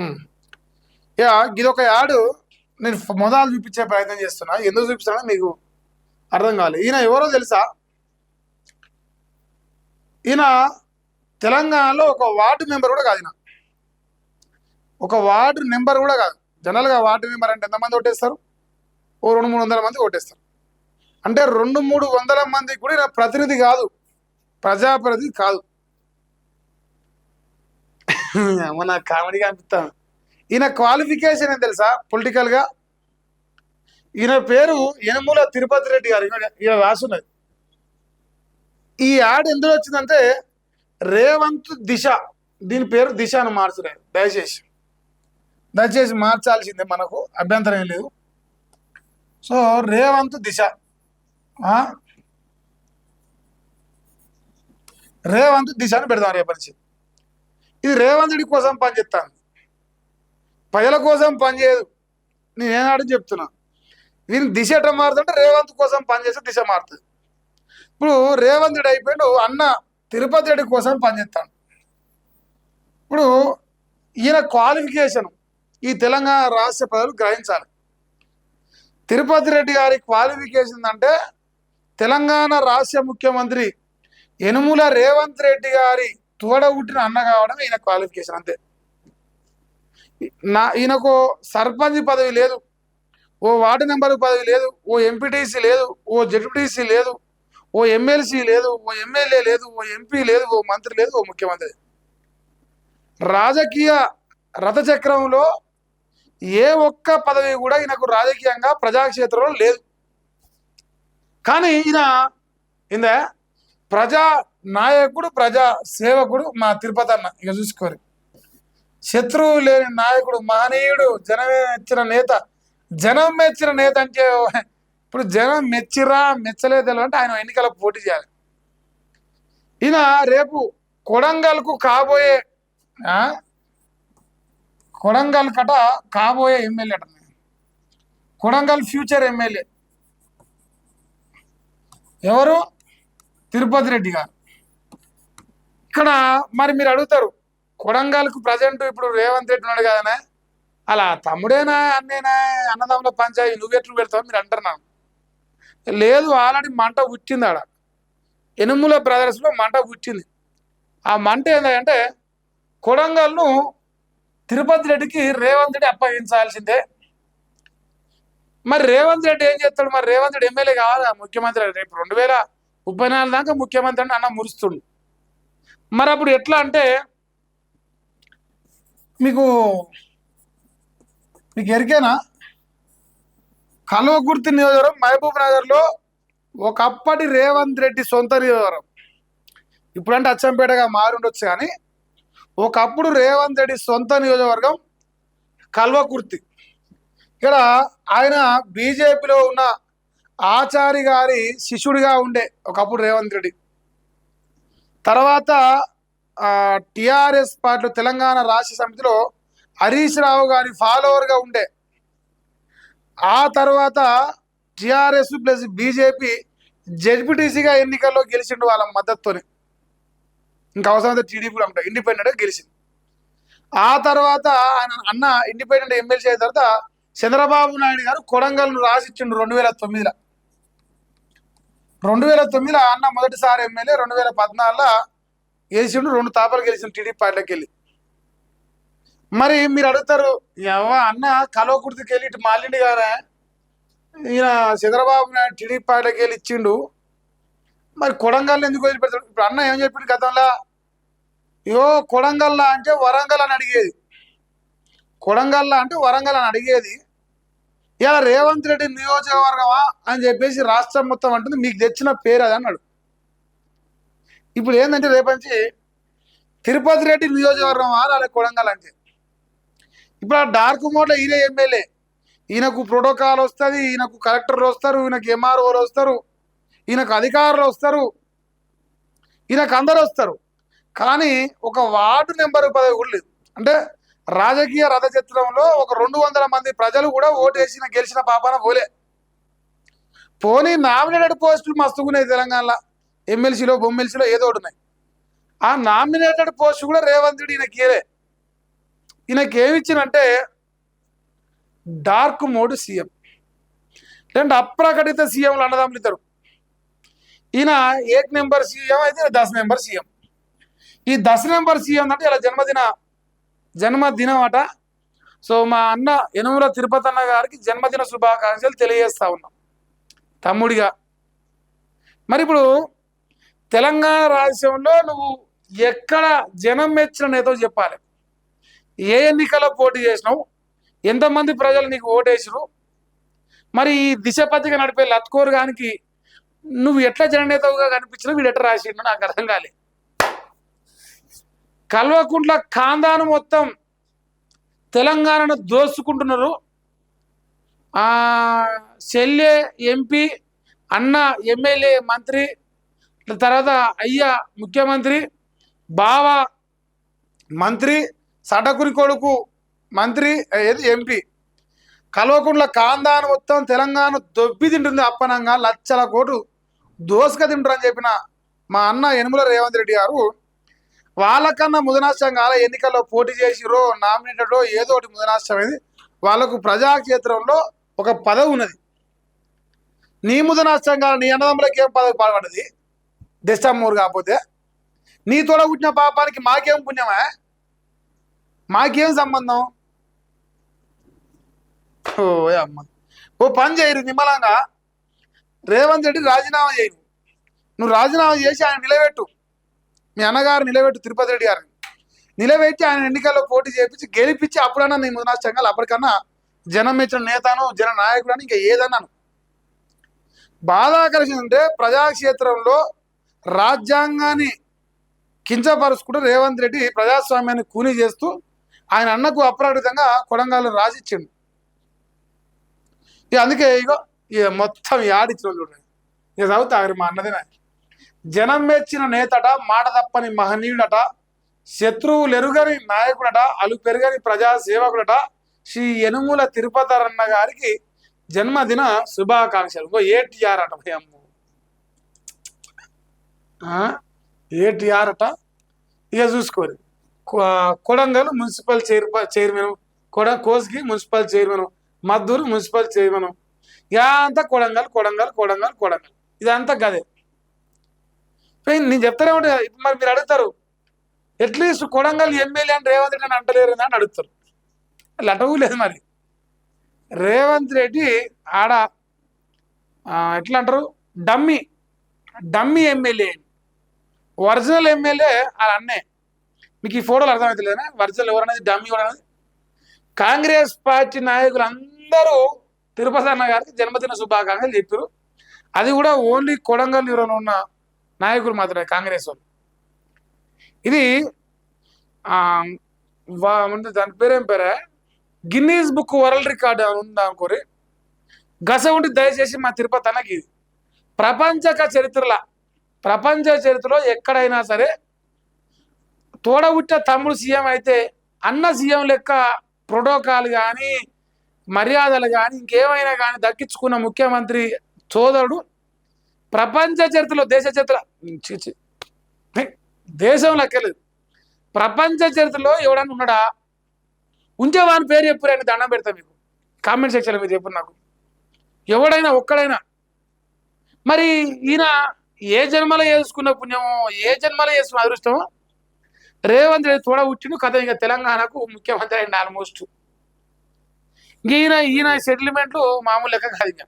ఉమ్. Yeah ఇదొక add. నేను మొదలు చూపించే ప్రయత్నం చేస్తున్నా. ఎందుకు చూపిస్తున్నా మీకు అర్థం కాలేదు. ఈయన ఎవరో తెలుసా? ఈయన తెలంగాణలో ఒక వార్డు మెంబర్ కూడా కాదు. ఈయన ఒక వార్డు నెంబర్ కూడా కాదు. జనరల్గా వార్డు మెంబర్ అంటే ఎంతమంది ఓటేస్తారు? ఓ 200-300 మంది ఓటేస్తారు. అంటే 200-300 మందికి కూడా ఈయన ప్రతినిధి కాదు, ప్రజాప్రతినిధి కాదు. మన కామెడీగా అనిపిస్తాను. ఈయన క్వాలిఫికేషన్ ఏం తెలుసా? పొలిటికల్గా ఈయన పేరు యనమల తిరుపతి రెడ్డి గారు. ఈయన రాసున్నది. ఈ యాడ్ ఎందులో వచ్చిందంటే రేవంత్ దిశ, దీని పేరు దిశ అని మార్చలేదు. దయచేసి మార్చాల్సిందే, మనకు అభ్యంతరం ఏం లేదు. సో రేవంత్ దిశ, రేవంత్ దిశ అని పెడదాం రేపటి నుంచి. ఇది రేవంత్ రెడ్డి కోసం పనిచేస్తాను, ప్రజల కోసం పనిచేయదు. నేనేనాడు చెప్తున్నా, దీని దిశ ఎట్లా మారుతుంటే రేవంత్ కోసం పనిచేస్తే దిశ మారుతుంది. ఇప్పుడు రేవంత్ రెడ్డి అయిపోయాడు, అన్న తిరుపతి రెడ్డి కోసం పనిచేస్తాను. ఇప్పుడు ఈయన క్వాలిఫికేషన్ ఈ తెలంగాణ రాష్ట్ర ప్రజలు గ్రహించాలి. తిరుపతి రెడ్డి గారి క్వాలిఫికేషన్ అంటే తెలంగాణ రాష్ట్ర ముఖ్యమంత్రి యనమల రేవంత్ రెడ్డి గారి తోడబుట్టిన అన్న కావడం ఈయన క్వాలిఫికేషన్, అంతే. ఈయనకు సర్పంచ్ పదవి లేదు, ఓ వార్డు నెంబర్ పదవి లేదు, ఓ ఎంపీటీసీ లేదు, ఓ జెడ్పీటీసీ లేదు, ఓ ఎమ్మెల్సీ లేదు, ఓ ఎమ్మెల్యే లేదు, ఓ ఎంపీ లేదు, ఓ మంత్రి లేదు, ఓ ముఖ్యమంత్రి. రాజకీయ రథచక్రంలో ఏ ఒక్క పదవి కూడా ఈయనకు రాజకీయంగా ప్రజాక్షేత్రంలో లేదు. కానీ ఈయన ప్రజా నాయకుడు, ప్రజా సేవకుడు మా తిరుపతి అన్న. ఇక చూసుకోరు, శత్రువు లేని నాయకుడు, మహనీయుడు, జనమే మెచ్చిన నేత. జనం మెచ్చిన నేత అంటే ఇప్పుడు జనం మెచ్చిరా మెచ్చలేదు అంటే ఆయన ఎన్నికలకు పోటీ చేయాలి. ఈయన రేపు కొడంగల్కు కాబోయే కొడంగల్ కట కాబోయే ఎమ్మెల్యే అట, కొడంగల్ ఫ్యూచర్ ఎమ్మెల్యే ఎవరు? తిరుపతి రెడ్డి గారు. ఇక్కడ మరి మీరు అడుగుతారు, కొడంగల్కు ప్రజెంట్ ఇప్పుడు రేవంత్ రెడ్డి ఉన్నాడు కదనే, అలా తమ్ముడేనా అన్నేనా అన్నదమ్ముల పంచాయతీ నువ్వెట్లు పెడతావు మీరు అంటారు. నాకు లేదు, ఆల్రెడీ మంట పుట్టింది ఆడ, యనమల బ్రదర్స్లో మంట పుట్టింది. ఆ మంట ఏంటంటే కొడంగల్ను తిరుపతి రెడ్డికి రేవంత్ రెడ్డి అప్పగించాల్సిందే. మరి రేవంత్ రెడ్డి ఏం చేస్తాడు? మరి రేవంత్ రెడ్డి ఎమ్మెల్యే కావాలా, ముఖ్యమంత్రి రేపు 2034 దాకా ముఖ్యమంత్రి అంటే అన్న మురుస్తుండు. మరి అప్పుడు ఎట్లా అంటే మీకు ఎరికేనా, కల్వకుర్తి నియోజకవర్గం మహబూబ్ నగర్లో ఒకప్పటి రేవంత్ రెడ్డి సొంత నియోజకవర్గం. ఇప్పుడంటే అచ్చంపేటగా మారుండొచ్చు, కానీ ఒకప్పుడు రేవంత్ రెడ్డి సొంత నియోజకవర్గం కల్వకుర్తి. ఇక్కడ ఆయన బీజేపీలో ఉన్న ఆచారి గారి శిష్యుడిగా ఉండే ఒకప్పుడు రేవంత్ రెడ్డి. తర్వాత టిఆర్ఎస్ పార్టీ తెలంగాణ రాష్ట్ర సమితిలో హరీష్ రావు గారి ఫాలోవర్గా ఉండే. ఆ తర్వాత టిఆర్ఎస్ ప్లస్ బీజేపీ జెడ్పీటీసీగా ఎన్నికల్లో గెలిచిండు వాళ్ళ మద్దతుతోనే. ఇంకా అవసరమైతే టీడీపీ కూడా ఉంటాయి, ఇండిపెండెంట్గా గెలిచింది. ఆ తర్వాత ఆయన అన్న ఇండిపెండెంట్ ఎమ్మెల్సీ అయిన తర్వాత చంద్రబాబు నాయుడు గారు కొడంగల్ను రాసిచ్చిండు 2009లో. 2009లో అన్న మొదటిసారి ఎమ్మెల్యే, 2014లో గెలిచిండు, 2 తాపాలు గెలిచిండు టీడీపీ పార్టీలోకి వెళ్ళి. మరి మీరు అడుగుతారు, అన్న కల్వకుర్తికి వెళ్ళి ఇటు మాలిండి గారా, ఈయన చంద్రబాబు నాయుడు టీడీపీ పార్టీలోకి వెళ్ళి ఇచ్చిండు, మరి కొడంగల్ ఎందుకు వదిలిపెడతాడు? ఇప్పుడు అన్న ఏం చెప్పిండు గతంలో, కొడంగల్లా అంటే వరంగల్ అని అడిగేది, కొడంగల్లా అంటే వరంగల్ అని అడిగేది. ఇలా రేవంత్ రెడ్డి నియోజకవర్గమా అని చెప్పేసి రాష్ట్రం మొత్తం అంటుంది, మీకు తెచ్చిన పేరు అది అన్నాడు. ఇప్పుడు ఏంటంటే రేపంచి తిరుపతి రెడ్డి నియోజకవర్గమా అలా కొడంగల్ అంటే. ఇప్పుడు ఆ డార్క్ మోడ్లో ఈయన ఎమ్మెల్యే, ఈయనకు ప్రోటోకాల్ వస్తుంది, ఈయనకు కలెక్టర్లు వస్తారు, ఈయనకు ఎంఆర్ఓలు వస్తారు, ఈయనకు అధికారులు వస్తారు, ఈయనకు అందరు వస్తారు. కానీ ఒక వార్డు నెంబర్ పదవి కూడా లేదు. అంటే రాజకీయ రథచిత్రంలో ఒక 200 మంది ప్రజలు కూడా ఓటేసిన గెలిచిన పాపాన పోలే. పోనీ నామినేటెడ్ పోస్టులు మస్తుకున్నాయి తెలంగాణలో, ఎమ్మెల్సీలో బొమ్మెల్సీలో ఏదో ఒకటి ఉన్నాయి. ఆ నామినేటెడ్ పోస్టు కూడా రేవంత్ రెడ్డి ఈయనకి ఇయలే. ఈయనకి ఏమి ఇచ్చినంటే డార్క్ మోడ్ సీఎం, లేదంటే అప్రకటిత సీఎంలు అన్నదమ్ములు ఇద్దరు. ఈయన 1 నెంబర్ సీఎం అయితే 10 నెంబర్ సీఎం. ఈ 10 నెంబర్ సీఎం అంటే ఇలా జన్మదినం అట. సో మా అన్న యనుమల తిరుపతి అన్న గారికి జన్మదిన శుభాకాంక్షలు తెలియజేస్తా ఉన్నాం తమ్ముడిగా. మరి ఇప్పుడు తెలంగాణ రాష్ట్రంలో నువ్వు ఎక్కడ జనం మెచ్చిన నేతో చెప్పాలి. ఏ ఎన్నికల్లో పోటీ చేసినావు, ఎంతమంది ప్రజలు నీకు ఓటేసిరు, మరి ఈ దిశ పత్రిక నడిపే లత్కోర్ గానికి నువ్వు ఎట్లా జననేతగా కనిపించినావు, వీడు ఎట్లా రాసిండు నాకు అర్థం కాలే. కల్వకుంట్ల ఖాందాను మొత్తం తెలంగాణను దోసుకుంటున్నారు. చెల్లె ఎంపీ, అన్న ఎమ్మెల్యే మంత్రి, తర్వాత అయ్యా ముఖ్యమంత్రి, బావ మంత్రి, సడకుని కొడుకు మంత్రి ఏది ఎంపీ. కల్వకుంట్ల ఖాందాను మొత్తం తెలంగాణ దొబ్బి తింటుంది. అప్పనంగా లక్షల కోట్లు దోసుక తింటారని చెప్పిన మా అన్న యనుమల రేవంత్ రెడ్డి గారు వాళ్ళకన్నా ముదనాశ్చంగా ఎన్నికల్లో పోటీ చేసిరో నామినేటెడో ఏదో ఒకటి ముదనాశ్చమైంది. వాళ్ళకు ప్రజాక్షేత్రంలో ఒక పదవి ఉన్నది. నీ ముదనాశ్చంగా నీ అన్నదమ్ములకి ఏం పదవి పాల్పడ్డది దెస్టమ్మూరు కాకపోతే? నీ తోడ పుట్టిన పాపానికి మాకేం పుణ్యమా, మాకేం సంబంధం? ఓ అమ్మ, ఓ పని చేయరు నిమ్మలంగా రేవంత్ రెడ్డి రాజీనామా చేయను. నువ్వు రాజీనామా చేసి ఆయన నిలబెట్టు, మీ అన్నగారు నిలబెట్టు, తిరుపతి రెడ్డి గారిని నిలబెట్టి ఆయన ఎన్నికల్లో పోటీ చేయించి గెలిపించి అప్పుడన్నా నీ ముదనాశ్చంగా అప్పటికన్నా జనం మెచ్చిన నేతను జన నాయకుడు ఇంకా ఏదన్నాను. బాధాకరం అంటే ప్రజాక్షేత్రంలో రాజ్యాంగాన్ని కించపరుచుకుంటూ రేవంత్ రెడ్డి ప్రజాస్వామ్యాన్ని కూనీ చేస్తూ ఆయన అన్నకు అప్రకటితంగా కొడంగల్లో రాసిచ్చిండు. ఇక అందుకే ఇక మొత్తం యాడిచ్చిన చూడండి. ఇక చదువుతారు మా అన్నదిన జనం మెచ్చిన నేతట, మాట తప్పని మహనీయుడట, శత్రువులు ఎరుగని నాయకుడట, అలు పెరుగని ప్రజాసేవకుడట, శ్రీ యనుమల తిరుపతరన్న గారికి జన్మదిన శుభాకాంక్షలు. ఇంకో ఏటీఆర్ అట భయమ్ము, ఏటీఆర్ అట. ఇక చూసుకోరు Kodangal municipal chairman, Kosgi municipal chairman, Maddur municipal chairman, ఇదంతా కొడంగల్ కొడంగల్ కొడంగల్ కొడంగల్, ఇదంతా గదే. నేను చెప్తానే ఉంటే మరి మీరు అడుగుతారు అట్లీస్ట్ కొడంగల్ ఎమ్మెల్యే అని రేవంత్ రెడ్డి అని అంటలేరు అని అడుగుతారు. వాళ్ళు అటవు లేదు. మరి రేవంత్ రెడ్డి ఆడ ఎట్లా అంటారు, డమ్మీ ఎమ్మెల్యే. ఒరిజినల్ ఎమ్మెల్యే వాళ్ళ అన్నే. మీకు ఈ ఫోటోలు అర్థమవుతలేదా ఒరిజినల్ ఎవరనేది, డమ్మీ ఎవరనేది? కాంగ్రెస్ పార్టీ నాయకులు అందరూ తిరుపతి అన్న గారికి జన్మదిన శుభాకాంక్షలు చెప్పారు. అది కూడా ఓన్లీ కొడంగల్ యూరోలో ఉన్న నాయకులు మాత్రమే, కాంగ్రెస్ వాళ్ళు. ఇది దాని పేరేం పేరే, గిన్నీస్ బుక్ వరల్డ్ రికార్డ్ ఉందా అనుకోరి. గస ఉండి దయచేసి మా తిరుపతి అన్నకి ఇది ప్రపంచ చరిత్రలో ఎక్కడైనా సరే తోడబుట్టిన తమ్ముడు సీఎం అయితే అన్న సీఎం లెక్క ప్రోటోకాల్ కానీ మర్యాదలు కానీ ఇంకేమైనా కానీ దక్కించుకున్న ముఖ్యమంత్రి సోదరుడు ప్రపంచ చరిత్రలో, దేశం లెక్కలేదు, ప్రపంచ చరిత్రలో ఎవడన్నా ఉన్నాడా? ఉంటే వాని పేరు చెప్పురు అని దండం పెడతా మీకు కామెంట్ సెక్షన్లో. మీరు చెప్పు నాకు ఎవడైనా ఒక్కడైనా. మరి ఈయన ఏ జన్మలో చేసుకున్న పుణ్యమో, ఏ జన్మలో చేసుకున్న అదృష్టమో రేవంత్ రెడ్డి తోడ ఉట్టిను కథ. ఇంకా తెలంగాణకు ముఖ్యమంత్రి అయింది ఆల్మోస్ట్. ఈయన సెటిల్మెంట్లు మామూలు లెక్క కాదు. ఇంకా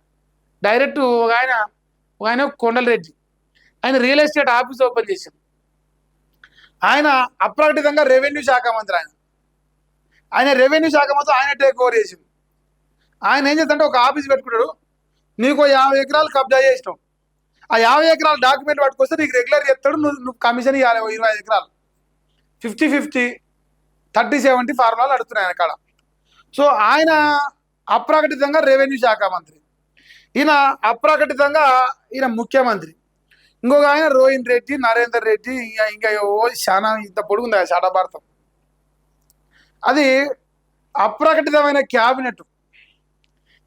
డైరెక్ట్ ఒక ఆయన కొండలరెడ్డి, ఆయన రియల్ ఎస్టేట్ ఆఫీస్ ఓపెన్ చేశారు. ఆయన అప్రకటితంగా రెవెన్యూ శాఖ మంత్రి. ఆయన రెవెన్యూ శాఖ మంత్రి ఆయన టేక్ ఓవర్ చేసింది. ఆయన ఏం చేస్తుంటే ఒక ఆఫీస్ పెట్టుకుంటాడు, నీకు 50 ఎకరాలు కబ్జా చేసినావు, ఆ 50 ఎకరాల డాక్యుమెంట్ పట్టుకొస్తే నీకు రెగ్యులర్ చెప్తాడు, నువ్వు కమిషన్ ఇవ్వాలి 25 ఎకరాలు 50-50 30-70 ఫార్ములాలు అడుగుతున్నాయి ఆయన కాడ. సో ఆయన అప్రకటితంగా రెవెన్యూ శాఖ మంత్రి, ఈయన అప్రకటితంగా ఈయన ముఖ్యమంత్రి. ఇంకొక ఆయన రోహిన్ రెడ్డి, నరేందర్ రెడ్డి, ఇంకా చాలా ఇంత పొడుగుంది శాటభారతం. అది అప్రకటితమైన క్యాబినెట్.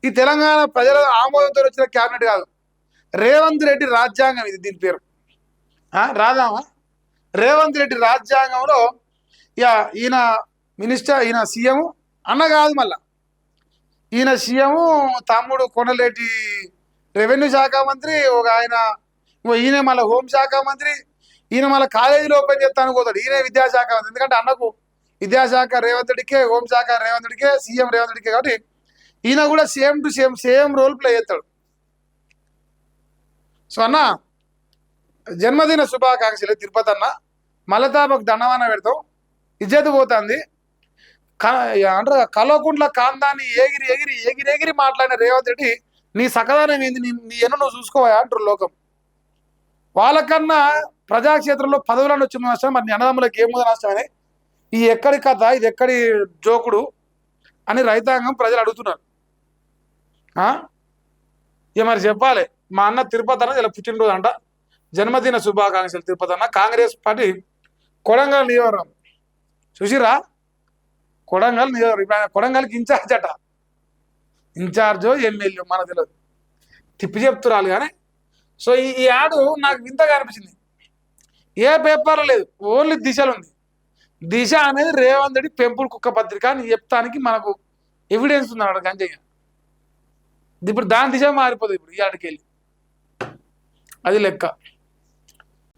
ఈ తెలంగాణ ప్రజల ఆమోదంతో వచ్చిన క్యాబినెట్ కాదు, రేవంత్ రెడ్డి రాజ్యాంగం ఇది. దీని పేరు రాదామా? రేవంత్ రెడ్డి రాజ్యాంగంలో ఈయన మినిస్టర్ ఈయన సీఎం అన్న కాదు మళ్ళా ఈయన సీఎం తమ్ముడు కొండలేటి రెవెన్యూ శాఖ మంత్రి ఒక ఆయన ఈయన మళ్ళీ హోంశాఖ మంత్రి ఈయన మళ్ళీ కాలేజీలో ఓపెన్ చేస్తాను పోతాడు ఈయన విద్యాశాఖ మంత్రి ఎందుకంటే అన్నకు విద్యాశాఖ రేవంత్ రెడ్డికే హోంశాఖ రేవంత్ రెడ్డికే సీఎం రేవంత్ రెడ్డికే కాబట్టి ఈయన కూడా same to same role play చేస్తాడు సో అన్న జన్మదిన శుభాకాంక్షలు తిరుపతి అన్న మల్లతాపకు దండవాన పెడతాం ఇజ్జత్ పోతుంది అంటారు కల్వకుంట్ల కాందాన్ని ఎగిరి ఎగిరి ఎగిరి ఎగిరి మాట్లాడిన రేవంత్ రెడ్డి నీ సకదానం ఏంది నీ ఎన్నో నువ్వు చూసుకోవా అంటారు లోకం వాళ్ళకన్నా ప్రజాక్షేత్రంలో పదవులను వచ్చిన నష్టం మరి అన్నదమ్ములకు ఏముందో నష్టం అని ఈ ఎక్కడి కథ ఇది ఎక్కడి జోకుడు అని రైతాంగం ప్రజలు అడుగుతున్నారు ఇక మరి చెప్పాలి మా అన్న తిరుపతి అన్న ఇలా పుట్టినరోజు అంట జన్మదిన శుభాకాంక్షలు తిరుపతి అన్న కాంగ్రెస్ పార్టీ కొడంగల్ నియోజకవర్గం చూసిరా కొడంగల్ నియోజకవర్గం కొడంగల్కి ఇన్ఛార్జ్ అట ఇన్ఛార్జో ఎమ్మెల్యే మనకు తెలియదు తిప్పి చెప్తురాలు కానీ సో ఈ యాడ్ నాకు వింతగా అనిపించింది ఏ పేపర్లో లేదు ఓన్లీ దిశలో ఉంది దిశ అనేది రేవంత్ రెడ్డి పెంపుడు కుక్క పత్రిక అని చెప్తానికి మనకు ఎవిడెన్స్ ఉంది అక్కడ గంజయ్య ఇప్పుడు దాని దిశ మారిపోతుంది ఇప్పుడు ఈ ఆడికి వెళ్ళి అది లెక్క